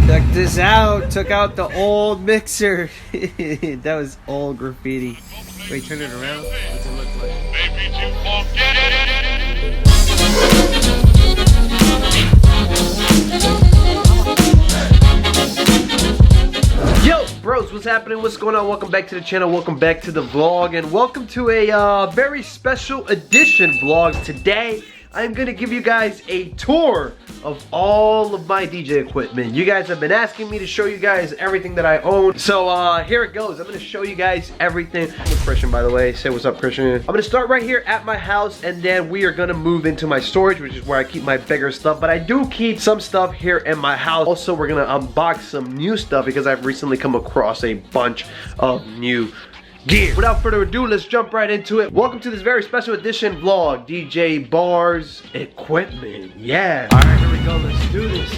Check this out. Took out the old mixer. That was old graffiti. Wait, turn it around. What's it look like? Yo, bros, what's happening? What's going on? Welcome back to the channel. Welcome back to the vlog, and welcome to a very special edition vlog. Today, I'm gonna give you guys a tour of all of my DJ equipment. You guys have been asking me to show you guys everything that I own. So here it goes. I'm gonna show you guys everything. I'm with Christian, by the way. Say what's up, Christian. I'm gonna start right here at my house, and then we are gonna move into my storage, which is where I keep my bigger stuff. But I do keep some stuff here in my house. Also, we're gonna unbox some new stuff because I've recently come across a bunch of new gear. Without further ado, let's jump right into it. Welcome to this very special edition vlog, DJ Barr's equipment. Yeah. All right, here we go. Let's do this.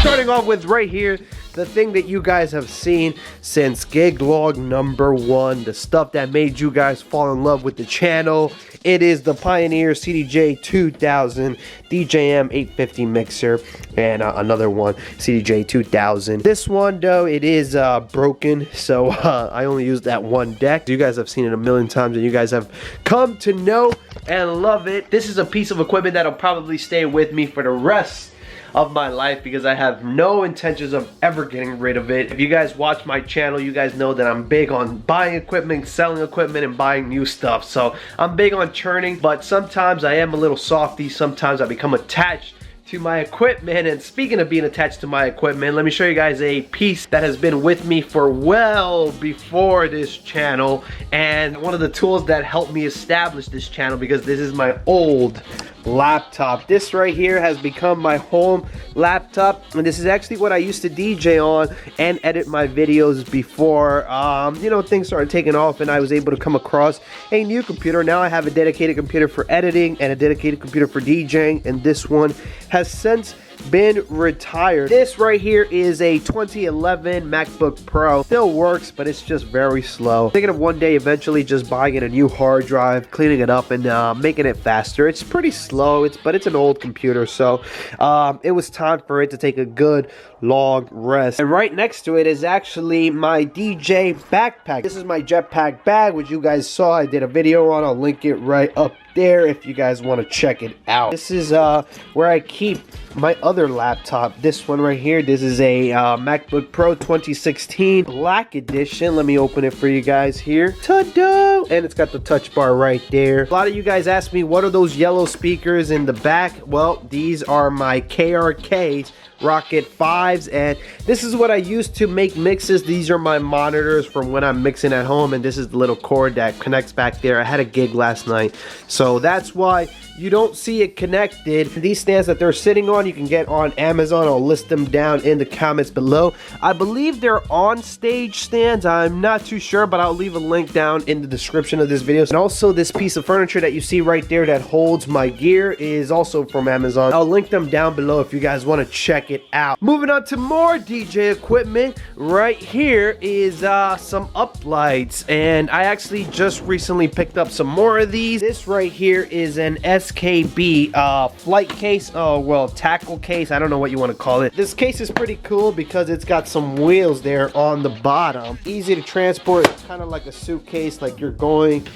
Starting off with right here, the thing that you guys have seen since gig log number 1, the stuff that made you guys fall in love with the channel. It is the Pioneer CDJ 2000 DJM 850 mixer, and another one, CDJ 2000. This one though, it is broken, so I only use that one deck. You guys have seen it a million times, and you guys have come to know and love it. This is a piece of equipment that'll probably stay with me for the rest of my life because I have no intentions of ever getting rid of it. If you guys watch my channel, you guys know that I'm big on buying equipment, selling equipment, and buying new stuff. So I'm big on churning, but sometimes I am a little softy. Sometimes I become attached to my equipment. And speaking of being attached to my equipment, let me show you guys a piece that has been with me for well before this channel, and one of the tools that helped me establish this channel, because this is my old laptop. This right here has become my home laptop, and this is actually what I used to DJ on and edit my videos before you know, things started taking off and I was able to come across a new computer. Now I have a dedicated computer for editing and a dedicated computer for DJing, and this one has since been retired. This right here is a 2011 Macbook Pro. Still works, but it's just very slow. Thinking of one day eventually just buying it a new hard drive, cleaning it up, and making it faster. It's pretty slow, but it's an old computer, so it was time for it to take a good long rest. And right next to it is actually my DJ backpack. This is my jetpack bag, which you guys saw. I did a video on. I'll link it right up there if you guys want to check it out. This is where I keep my other laptop. This one right here, this is a MacBook Pro 2016 Black Edition. Let me open it for you guys here. Ta-da! And it's got the touch bar right there. A lot of you guys ask me, what are those yellow speakers in the back? Well, these are my Krk Rokit 5s, and this is what I use to make mixes. These are my monitors from when I'm mixing at home, and this is the little cord that connects back there. I had a gig last night, so that's why you don't see it connected. These stands that they're sitting on, you can get on Amazon. I'll list them down in the comments below. I believe they're on stage stands. I'm not too sure, but I'll leave a link down in the description of this video. And also, this piece of furniture that you see right there that holds my gear is also from Amazon. I'll link them down below if you guys want to check it out. Moving on to more DJ equipment. Right here is some uplights, and I actually just recently picked up some more of these. This right here is an SKB flight case, well, tackle case, I don't know what you want to call it. This case is pretty cool because it's got some wheels there on the bottom. Easy to transport, kind of like a suitcase, like you're going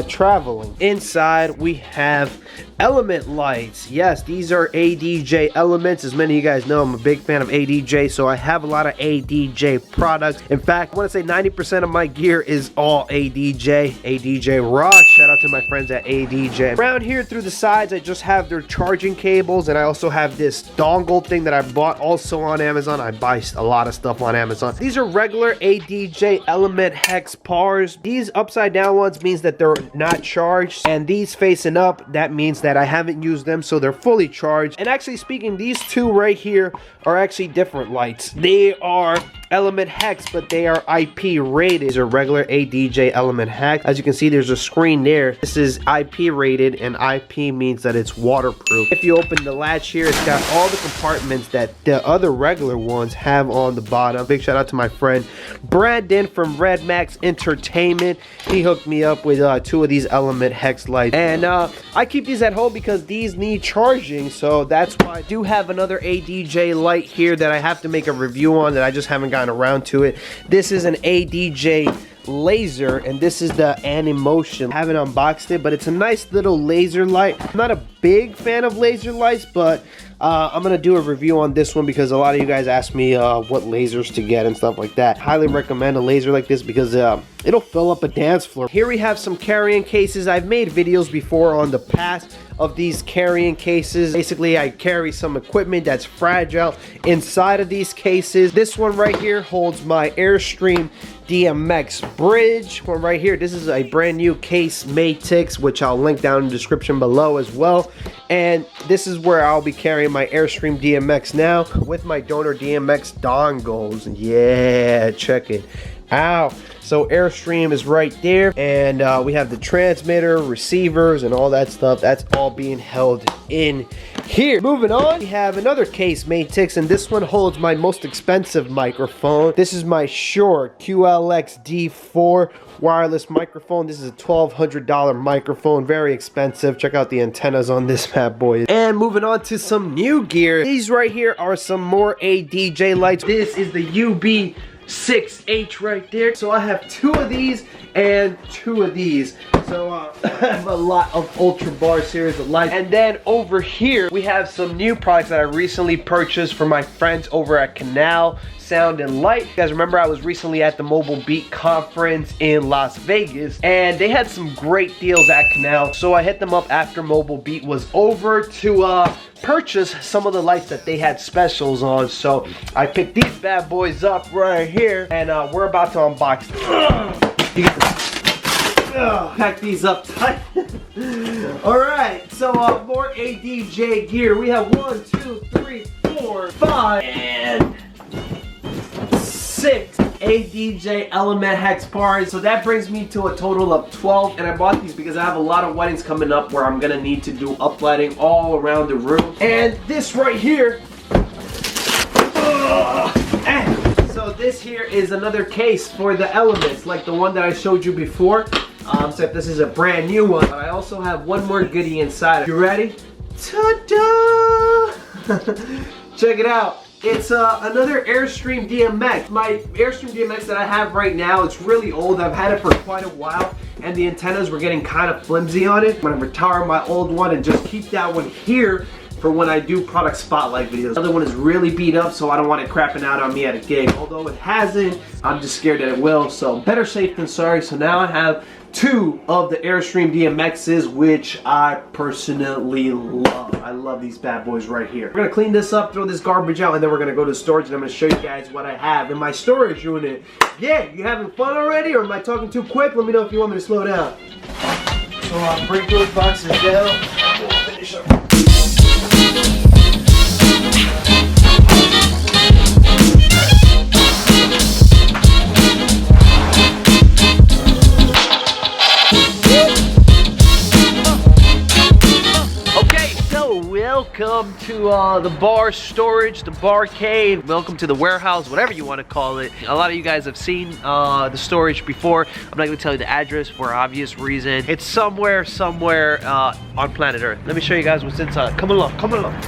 traveling. Inside we have element lights. Yes, these are ADJ elements. As many of you guys know, I'm a big fan of ADJ, so I have a lot of ADJ products. In fact, I want to say 90% of my gear is all ADJ. ADJ Rock. Shout out to my friends at ADJ. Around here through the sides, I just have their charging cables, and I also have this dongle thing that I bought also on Amazon. I buy a lot of stuff on Amazon. These are regular ADJ Element Hex Bars. These upside down ones means that they're not charged, and these facing up, that means that I haven't used them, so they're fully charged. And actually speaking, these two right here are actually different lights. They are Element Hex, but they are IP rated. These are regular ADJ Element Hex. As you can see, there's a screen there. This is IP rated, and IP means that it's waterproof. If you open the latch here, it's got all the compartments that the other regular ones have on the bottom. Big shout out to my friend Brandon from Red Max Entertainment. He hooked me up with two of these Element Hex lights, and I keep these at home because these need charging, so that's why. I do have another ADJ light here that I have to make a review on that I just haven't gotten around to it. This is an ADJ laser, and this is the Animotion. I haven't unboxed it, but it's a nice little laser light. I'm not a big fan of laser lights, but I'm gonna do a review on this one because a lot of you guys ask me what lasers to get and stuff like that. Highly recommend a laser like this because it'll fill up a dance floor. Here we have some carrying cases. I've made videos before on the past of these carrying cases. Basically, I carry some equipment that's fragile inside of these cases. This one right here holds my Airstream DMX bridge. One right here, this is a brand new case Matix, which I'll link down in the description below as well. And this is where I'll be carrying my Airstream DMX now with my donor DMX dongles. Yeah, check it out. So Airstream is right there, and we have the transmitter, receivers, and all that stuff. That's all being held in here. Moving on, we have another case Matix, and this one holds my most expensive microphone. This is my Shure QLX D4 wireless microphone. This is a $1,200 microphone, very expensive. Check out the antennas on this bad boy. And moving on to some new gear. These right here are some more ADJ lights. This is the UB6H right there. So I have two of these and two of these. So I have a lot of Ultra Bar series of lights. And then over here we have some new products that I recently purchased for my friends over at Canal Sound and Light. You guys remember I was recently at the Mobile Beat conference in Las Vegas, and they had some great deals at Canal. So I hit them up after Mobile Beat was over to purchase some of the lights that they had specials on. So I picked these bad boys up right here, and we're about to unbox them. Pack these up tight. Alright, so more ADJ gear. We have 1, 2, 3, 4, 5, and 6 ADJ Element Hex Bars. So that brings me to a total of 12, and I bought these because I have a lot of weddings coming up where I'm gonna need to do uplighting all around the room. And this right here, so this here is another case for the elements, like the one that I showed you before, except this is a brand new one. But I also have one more goodie inside. You ready? Ta-da! Check it out. It's another Airstream DMX. My Airstream DMX that I have right now, it's really old. I've had it for quite a while, and the antennas were getting kind of flimsy on it. I'm gonna retire my old one and just keep that one here for when I do product spotlight videos. The other one is really beat up, so I don't want it crapping out on me at a gig. Although it hasn't, I'm just scared that it will. So better safe than sorry. So now I have two of the Airstream DMXs, which I personally love. I love these bad boys right here. We're gonna clean this up, throw this garbage out, and then we're gonna go to storage, and I'm gonna show you guys what I have in my storage unit. Yeah, you having fun already, or am I talking too quick? Let me know if you want me to slow down. So I'll break those boxes down. We'll finish up. Welcome to the Barr storage, the Barr cave. Welcome to the warehouse, whatever you want to call it. A lot of you guys have seen the storage before. I'm not going to tell you the address for obvious reason. It's somewhere on planet Earth. Let me show you guys what's inside. Come along, come along.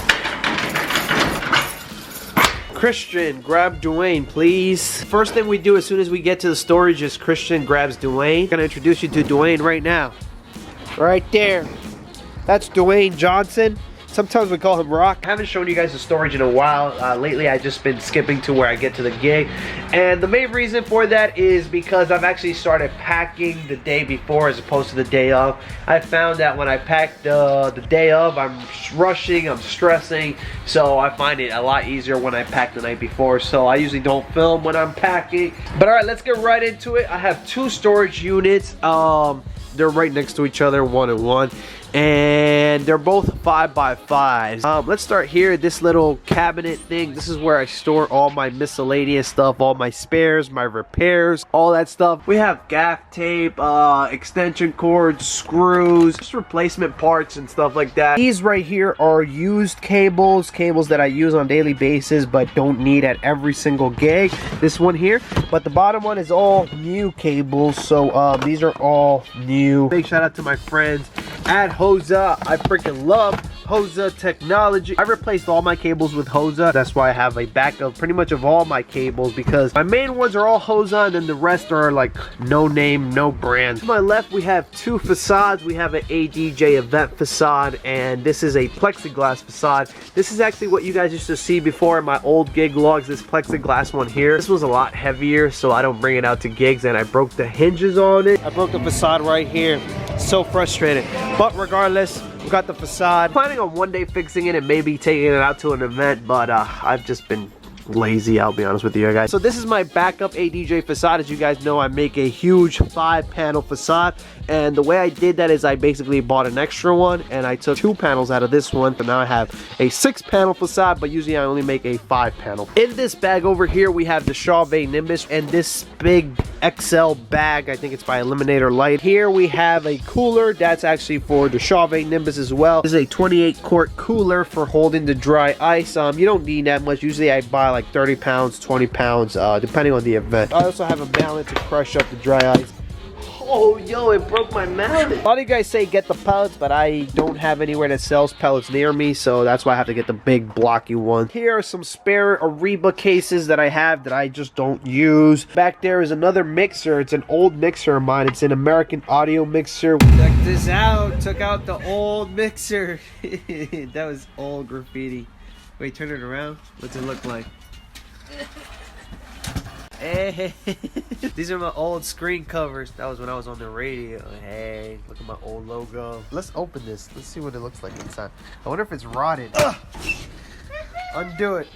Christian, grab Dwayne, please. First thing we do as soon as we get to the storage is Christian grabs Dwayne. I'm going to introduce you to Dwayne right now. Right there. That's Dwayne Johnson. Sometimes we call him Rock. I haven't shown you guys the storage in a while. Lately, I've just been skipping to where I get to the gig. And the main reason for that is because I've actually started packing the day before as opposed to the day of. I found that when I pack the day of, I'm rushing, I'm stressing. So I find it a lot easier when I pack the night before. So I usually don't film when I'm packing. But alright, let's get right into it. I have two storage units. They're right next to each other, one and one. and they're both 5x5s. Let's start here. This little cabinet thing, this is where I store all my miscellaneous stuff, all my spares, my repairs, all that stuff. We have gaff tape, extension cords, screws, just replacement parts and stuff like that. These right here are used cables that I use on a daily basis but don't need at every single gig. This one here, but the bottom one is all new cables, so these are all new. Big shout out to my friends at Hosa. I freaking love Hosa technology. I replaced all my cables with Hosa. That's why I have a backup pretty much of all my cables, because my main ones are all Hosa and then the rest are like no name, no brand. To my left we have two facades. We have an ADJ event facade, and this is a plexiglass facade. This is actually what you guys used to see before in my old gig logs, this plexiglass one here. This was a lot heavier, so I don't bring it out to gigs, and I broke the hinges on it. I broke the facade right here. So frustrated, but regardless, we got the facade. Planning on one day fixing it and maybe taking it out to an event, but I've just been lazy, I'll be honest with you guys. So this is my backup ADJ facade. As you guys know, I make a huge 5-panel facade, and the way I did that is I basically bought an extra one and I took 2 panels out of this one, so now I have a 6-panel facade, but usually I only make a 5-panel. In this bag over here we have the Chauvet Nimbus and this big XL bag, I think it's by Eliminator Light. Here we have a cooler that's actually for the Chauvet Nimbus as well. This is a 28 quart cooler for holding the dry ice. You don't need that much. Usually I buy like 30 pounds, 20 pounds, depending on the event. I also have a mallet to crush up the dry ice. Oh, yo, it broke my mallet. A lot of you guys say get the pellets, but I don't have anywhere that sells pellets near me, so that's why I have to get the big blocky one. Here are some spare Ariba cases that I have that I just don't use. Back there is another mixer. It's an old mixer of mine. It's an American Audio mixer. Check this out. Took out the old mixer. That was old graffiti. Wait, turn it around. What's it look like? Hey, these are my old screen covers. That was when I was on the radio. Hey, look at my old logo. Let's open this. Let's see what it looks like inside. I wonder if it's rotted. Undo it.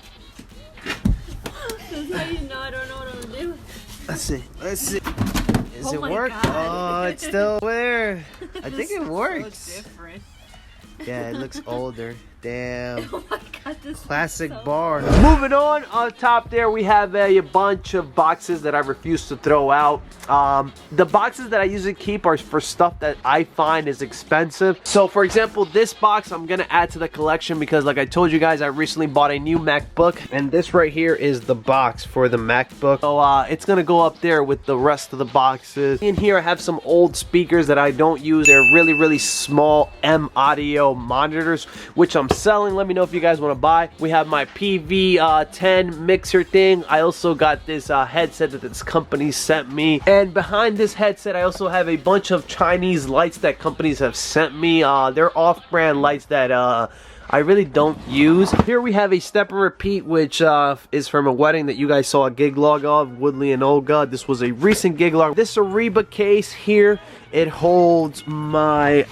That's how you know I don't know what I'm doing. Let's see. Let's see. Does it work? God. Oh, it's still there. I think it works. So different. Yeah, it looks older. Damn. Oh my God, this Classic so Barr. Moving on top there we have a bunch of boxes that I refuse to throw out. The boxes that I usually keep are for stuff that I find is expensive. So for example, this box I'm gonna add to the collection because like I told you guys, I recently bought a new MacBook, and this right here is the box for the MacBook. So it's gonna go up there with the rest of the boxes. In here I have some old speakers that I don't use. They're really small M audio monitors, which I'm selling. Let me know if you guys want to buy. We have my PV10 mixer thing. I also got this headset that this company sent me, and behind this headset I also have a bunch of Chinese lights that companies have sent me. They're off-brand lights that I really don't use. Here we have a step and repeat, which is from a wedding that you guys saw a gig log of, Woodley and Olga. This was a recent gig log. This Ariba case here, it holds my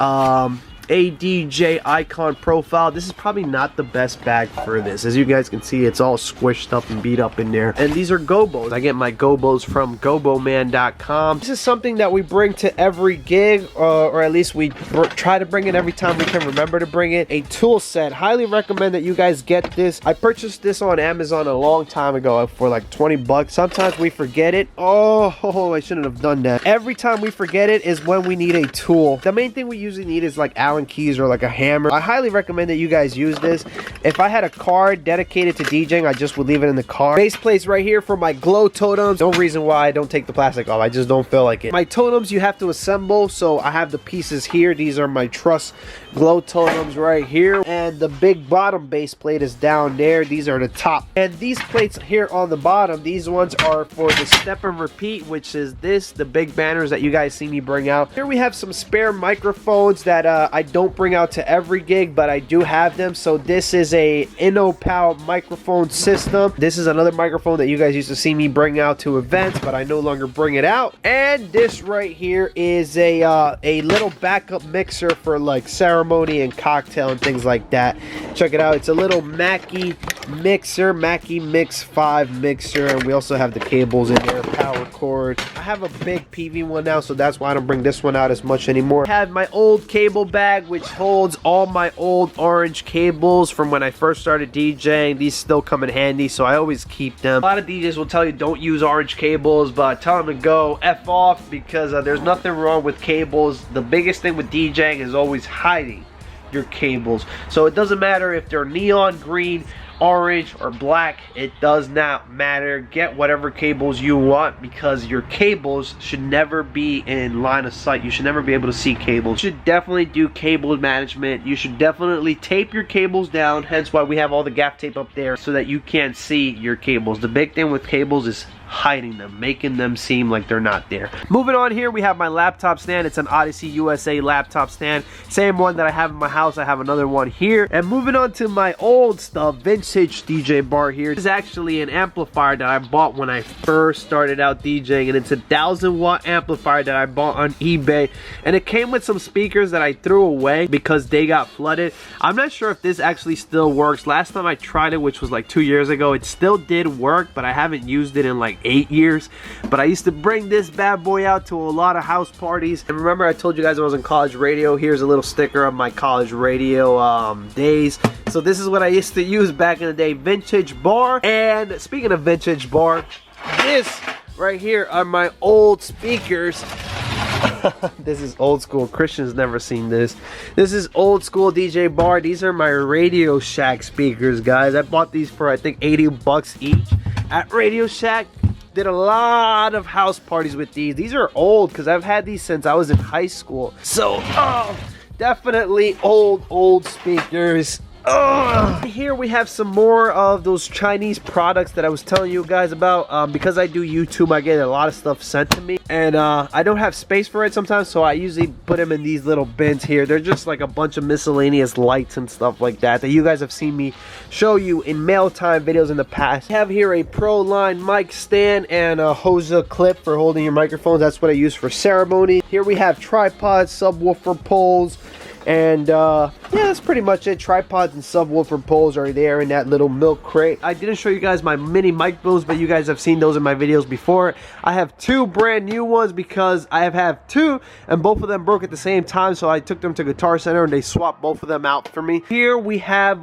ADJ icon profile. This is probably not the best bag for this. As you guys can see, it's all squished up and beat up in there. And these are gobos. I get my gobos from goboman.com. This is something that we bring to every gig, or at least we try to bring it every time we can remember to bring it. A tool set. Highly recommend that you guys get this. I purchased this on Amazon a long time ago for like 20 bucks. Sometimes we forget it. Oh, I shouldn't have done that. Every time we forget it is when we need a tool. The main thing we usually need is like Allen keys or like a hammer. I highly recommend that you guys use this. If I had a card dedicated to DJing, I just would leave it in the car. Base plates right here for my glow totems. No reason why I don't take the plastic off. I just don't feel like it. My totems you have to assemble, so I have the pieces here. These are my truss glow totems right here, and the big bottom base plate is down there. These are the top, and these plates here on the bottom, these ones are for the step and repeat, which is the big banners that you guys see me bring out. Here we have some spare microphones that I don't bring out to every gig, but I do have them. So this is a InnoPal microphone system. This is another microphone that you guys used to see me bring out to events, but I no longer bring it out. And this right here is a little backup mixer for like ceremony and cocktail and things like that. Check it out. It's a little Mackie mixer, Mackie Mix 5 mixer, and we also have the cables in there, power cord. I have a big PV one now, so that's why I don't bring this one out as much anymore. I have my old cable bag. bag which holds all my old orange cables from when I first started DJing. These still come in handy, so I always keep them. A lot of DJs will tell you don't use orange cables, but tell them to go F off, because there's nothing wrong with cables. The biggest thing with DJing is always hiding your cables. So it doesn't matter if they're neon green, orange, or black. It does not matter. Get whatever cables you want, because your cables should never be in line of sight. You should never be able to see cables. You should definitely do cable management. You should definitely tape your cables down, hence why we have all the gaff tape up there so that you can't see your cables. The big thing with cables is hiding them, making them seem like they're not there. Moving on, here we have my laptop stand. It's an Odyssey USA laptop stand, same one that I have in my house. I have another one here. And moving on to my old stuff, vintage DJ bar here. This is actually an amplifier that I bought when I first started out DJing, and it's a 1000-watt amplifier that I bought on eBay, and it came with some speakers that I threw away because they got flooded. I'm not sure if this actually still works. Last time I tried it, which was like 2 years ago, it still did work, but I haven't used it in like 8 years. But I used to bring this bad boy out to a lot of house parties. And remember, I told you guys I was in college radio. Here's a little sticker of my college radio days. So this is what I used to use back in the day, vintage bar. And speaking of vintage bar, this right here are my old speakers. This is old school. Christian's never seen this. This is old school DJ bar. These are my Radio Shack speakers, guys. I bought these for I think 80 bucks each at Radio Shack. Did a lot of house parties with these. These are old because I've had these since I was in high school. So definitely old speakers. Here we have some more of those Chinese products that I was telling you guys about. Because I do YouTube, I get a lot of stuff sent to me, and I don't have space for it sometimes, so I usually put them in these little bins here. They're just like a bunch of miscellaneous lights and stuff like that you guys have seen me show you in mail time videos in the past. I have here a Pro Line mic stand and a Hosa clip for holding your microphones. That's what I use for ceremony. Here we have tripods, subwoofer poles, and yeah, that's pretty much it. Tripods and subwoofer poles are there in that little milk crate. I didn't show you guys my mini mic booms, but you guys have seen those in my videos before. I have two brand new ones because I have two and both of them broke at the same time, so I took them to Guitar Center and they swapped both of them out for me. Here we have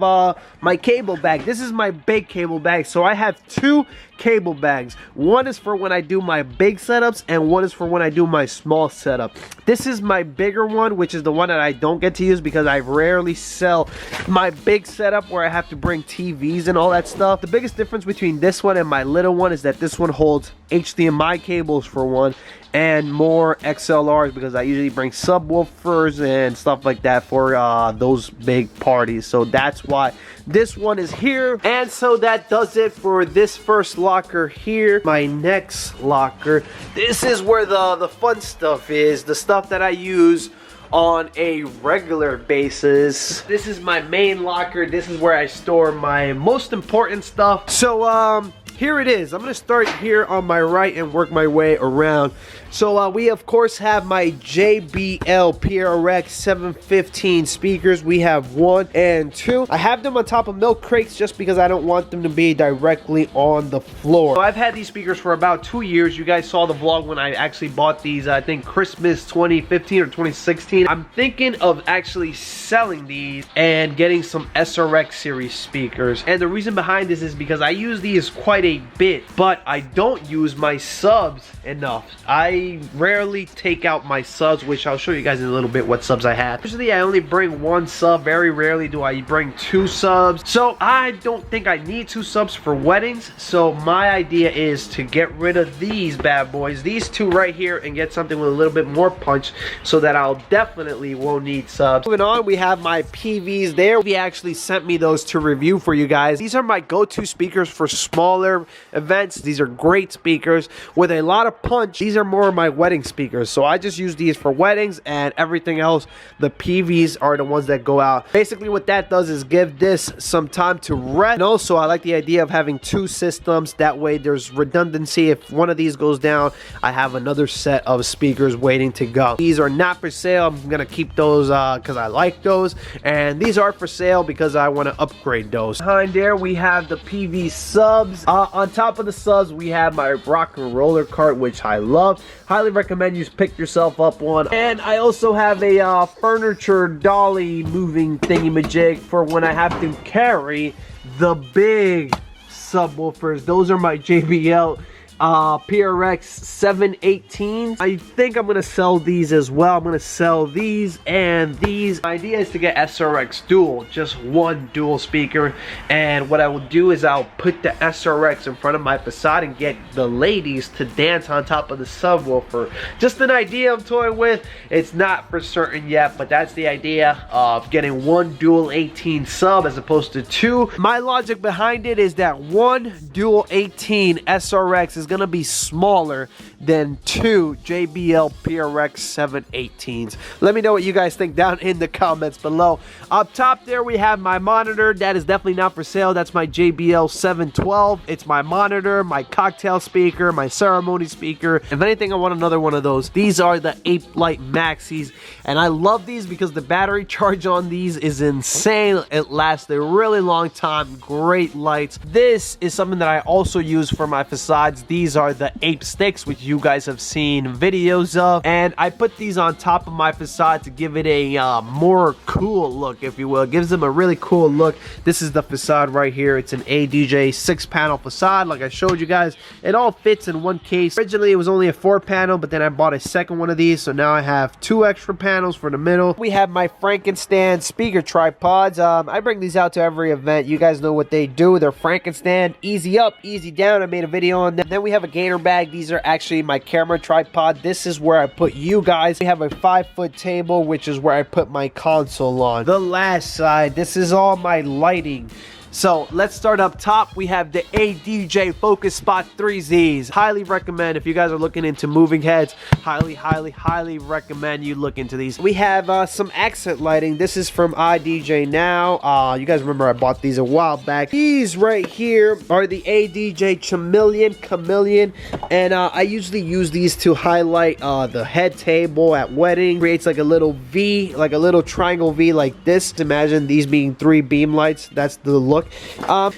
my cable bag. This is my big cable bag, so I have two cable bags. One is for when I do my big setups and one is for when I do my small setup. This is my bigger one, which is the one that I don't get to use because I rarely sell my big setup where I have to bring TVs and all that stuff. The biggest difference between this one and my little one is that this one holds HDMI cables for one and more XLRs, because I usually bring subwoofers and stuff like that for those big parties. So that's why this one is here. And so that does it for this first locker here. My next locker, this is where the fun stuff is, the stuff that I use on a regular basis. This is my main locker. This is where I store my most important stuff. So here it is. I'm gonna start here on my right and work my way around. So we of course have my JBL Pierre Erect 715 speakers. We have 1 and 2. I have them on top of milk crates just because I don't want them to be directly on the floor. So I've had these speakers for about 2 years. You guys saw the vlog when I actually bought these, I think Christmas 2015 or 2016. I'm thinking of actually selling these and getting some SRX series speakers. And the reason behind this is because I use these quite a bit, but I don't use my subs enough. I rarely take out my subs, which I'll show you guys in a little bit what subs I have. Usually I only bring 1 sub. Very rarely do I bring 2 subs. So I don't think I need 2 subs for weddings. So my idea is to get rid of these bad boys, these 2 right here, and get something with a little bit more punch so that I'll definitely won't need subs. Moving on, we have my PVs there. He actually sent me those to review for you guys. These are my go-to speakers for smaller events. These are great speakers with a lot of punch. These are more my wedding speakers, so I just use these for weddings, and everything else, the PVs are the ones that go out. Basically what that does is give this some time to rest. And also I like the idea of having 2 systems. That way there's redundancy. If one of these goes down, I have another set of speakers waiting to go. These are not for sale. I'm gonna keep those because I like those, and these are for sale because I want to upgrade those. Behind there we have the PV subs. On top of the subs, we have my rock and roller cart, which I love. Highly recommend you pick yourself up one. And I also have a furniture dolly moving thingy-majig for when I have to carry the big subwoofers. Those are my JBL PRX 718s. I think I'm gonna sell these as well. I'm gonna sell these and these. My idea is to get SRX dual, just one dual speaker, and what I will do is I'll put the SRX in front of my facade and get the ladies to dance on top of the subwoofer. Just an idea I'm toying with. It's not for certain yet, but that's the idea of getting one dual 18 sub as opposed to two. My logic behind it is that one dual 18 SRX is gonna be smaller than two JBL PRX 718s. Let me know what you guys think down in the comments below. Up top there we have my monitor. That is definitely not for sale. That's my JBL 712. It's my monitor, my cocktail speaker, my ceremony speaker. If anything, I want another one of those. These are the Hex Light Maxis, and I love these because the battery charge on these is insane. It lasts a really long time. Great lights. This is something that I also use for my facades. These are the Ape Sticks, which you guys have seen videos of, and I put these on top of my facade to give it a more cool look, if you will. It gives them a really cool look. This is the facade right here. It's an ADJ 6-panel facade, like I showed you guys. It all fits in one case. Originally it was only a 4-panel, but then I bought a second one of these, so now I have 2 extra panels for the middle. We have my Frankenstein speaker tripods. I bring these out to every event. You guys know what they do. They're Frankenstein, easy up, easy down. I made a video on them. Then we have a gator bag. These are actually my camera tripod. This is where I put you guys. We have a 5-foot table, which is where I put my console on. The last side, this is all my lighting. So let's start up top. We have the ADJ Focus Spot 3Zs. Highly recommend if you guys are looking into moving heads. Highly recommend you look into these. We have some accent lighting. This is from IDJ Now. You guys remember I bought these a while back. These right here are the ADJ Chameleon, and I usually use these to highlight the head table at wedding. Creates like a little V, like a little triangle V like this. Imagine these being 3 beam lights. That's the look.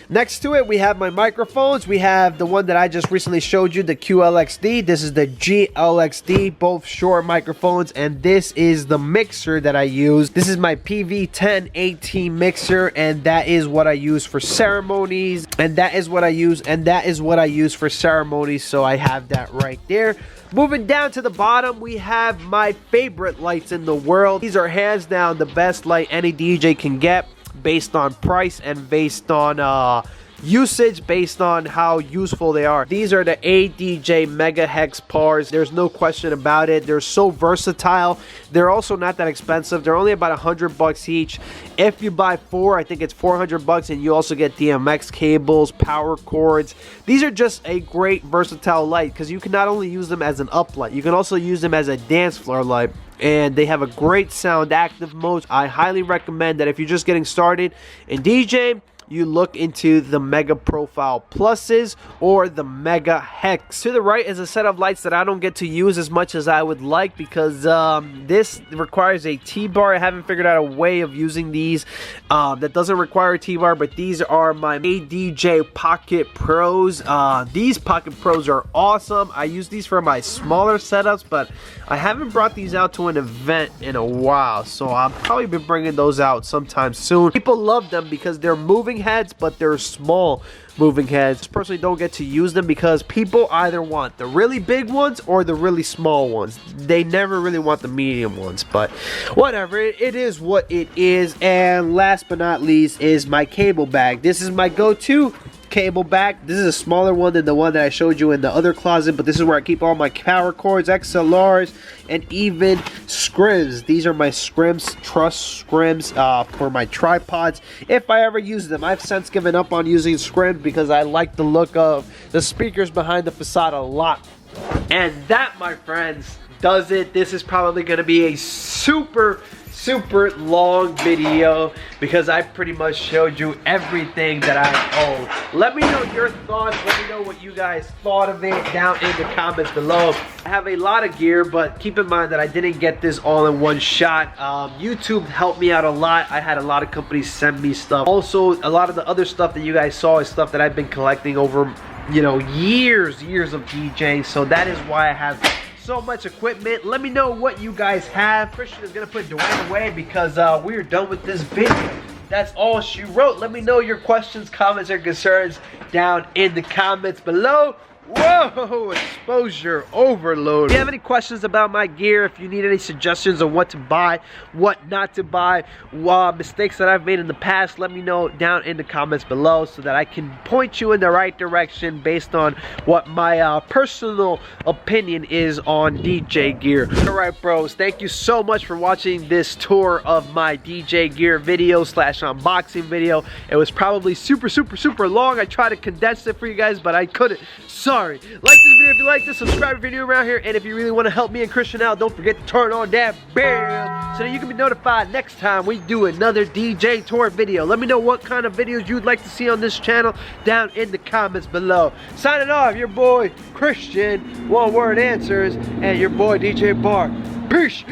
Next to it we have my microphones. We have the one that I just recently showed you, the QLXD. This is the GLXD, both short microphones, and this is the mixer that I use. This is my PV10AT mixer, and that is what I use for ceremonies, and that is what I use for ceremonies, so I have that right there. Moving down to the bottom, we have my favorite lights in the world. These are hands down the best light any DJ can get, based on price and based on usage, based on how useful they are. These are the ADJ Mega Hex Bars. There's no question about it. They're so versatile. They're also not that expensive. They're only about $100 each. If you buy 4, I think it's $400, and you also get DMX cables, power cords. These are just a great versatile light because you can not only use them as an uplight, you can also use them as a dance floor light. And they have a great sound active mode. I highly recommend that if you're just getting started in DJ, you look into the Mega Profile Pluses or the Mega Hex. To the right is a set of lights that I don't get to use as much as I would like because this requires a T-bar. I haven't figured out a way of using these that doesn't require a T-bar, but these are my ADJ Pocket Pros. These Pocket Pros are awesome. I use these for my smaller setups, but I haven't brought these out to an event in a while, so I'll probably be bringing those out sometime soon. People love them because they're moving heads, but they're small moving heads. Personally, don't get to use them because people either want the really big ones or the really small ones. They never really want the medium ones, but whatever, it is what it is. And last but not least is my cable bag. This is my go-to cable bag. This is a smaller one than the one that I showed you in the other closet, but this is where I keep all my power cords, XLRs, and even scrims. These are my scrims, truss scrims for my tripods if I ever use them. I've since given up on using scrims because I like the look of the speakers behind the facade a lot. And that, my friends, does it. This is probably going to be a super long video because I pretty much showed you everything that I own. Let me know your thoughts. Let me know what you guys thought of it down in the comments below. I have a lot of gear, but keep in mind that I didn't get this all in one shot. YouTube helped me out a lot. I had a lot of companies send me stuff. Also, a lot of the other stuff that you guys saw is stuff that I've been collecting over you know, years of DJing, so that is why I have so much equipment. Let me know what you guys have. Christian is gonna put Dwayne away because we're done with this video. That's all she wrote. Let me know your questions, comments, or concerns down in the comments below. Whoa, exposure overload. If you have any questions about my gear, if you need any suggestions on what to buy, what not to buy, mistakes that I've made in the past, let me know down in the comments below so that I can point you in the right direction based on what my personal opinion is on DJ gear. Alright bros, thank you so much for watching this tour of my DJ gear video slash unboxing video. It was probably super long. I tried to condense it for you guys, but I couldn't. Sorry. Like this video if you like this, subscribe if you're new around here, and if you really want to help me and Christian out, don't forget to turn on that bell so that you can be notified next time we do another DJ tour video. Let me know what kind of videos you'd like to see on this channel down in the comments below. Signing off, your boy Christian, one word answers, and your boy DJ Barr. Peace.